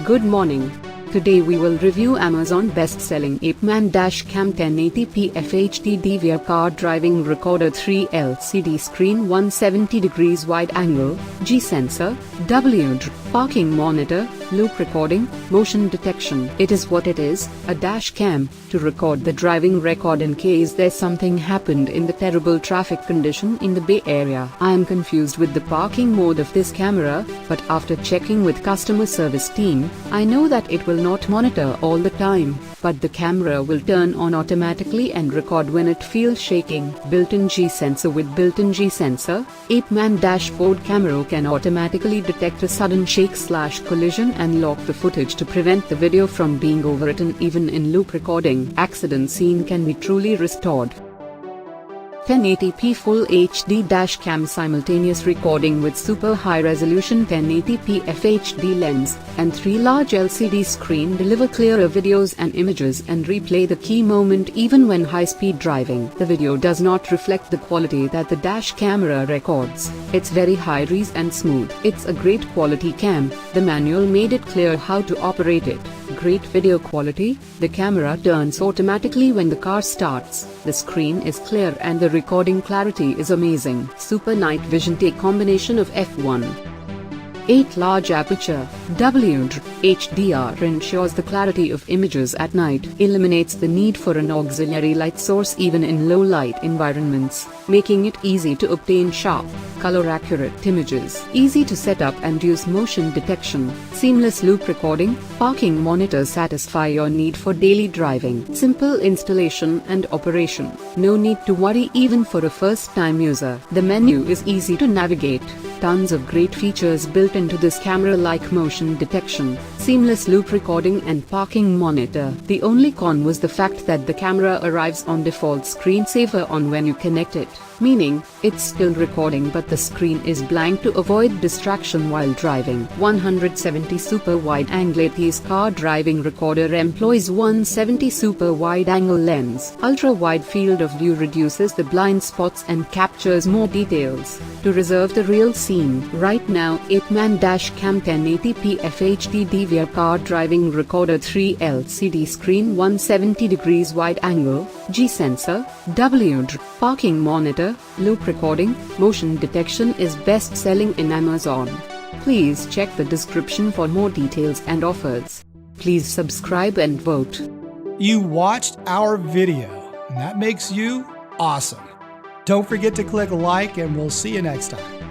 Good morning. Today we will review Amazon best-selling Apeman Dashcam 1080p FHD DVR car driving recorder 3 LCD screen 170 degrees wide angle, G sensor, W parking monitor, loop recording, motion detection. It is what it is, a dash cam, to record the driving record in case there's something happened in the terrible traffic condition in the Bay Area. I am confused with the parking mode of this camera, but after checking with customer service team, I know that it will not monitor all the time, but the camera will turn on automatically and record when it feels shaking. Built-in G sensor. With built-in G sensor, Apeman dashboard camera can automatically detect a sudden shake/collision and lock the footage to prevent the video from being overwritten. Even in loop recording, accident scene can be truly restored. 1080p Full HD Dashcam simultaneous recording with super high resolution 1080p FHD lens and 3 large LCD screen deliver clearer videos and images and replay the key moment even when high-speed driving. The video does not reflect the quality that the dash camera records. It's very high-res and smooth. It's a great quality cam. The manual made it clear how to operate it. Great video quality. The camera turns automatically when the car starts. The screen is clear and the recording clarity is amazing. Super night vision. Take combination of f1.8 large aperture, W HDR ensures the clarity of images at night, eliminates the need for an auxiliary light source even in low light environments, making it easy to obtain sharp, color-accurate images. Easy to set up and use. Motion detection, seamless loop recording, parking monitors satisfy your need for daily driving. Simple installation and operation. No need to worry even for a first-time user. The menu is easy to navigate. Tons of great features built into this camera like motion detection, seamless loop recording and parking monitor. The only con was the fact that the camera arrives on default screensaver on when you connect it, meaning, it's still recording but the screen is blank to avoid distraction while driving. 170 super wide angle. This car driving recorder employs 170 super wide angle lens. Ultra wide field of view reduces the blind spots and captures more details to reserve the real scene. Right now, Apeman Dashcam 1080p FHD DVR car driving recorder 3 LCD screen 170 degrees wide angle, G sensor, W parking monitor, loop recording, motion detection is best selling in Amazon. Please check the description for more details and offers. Please subscribe and vote. You watched our video, and that makes you awesome. Don't forget to click like, and we'll see you next time.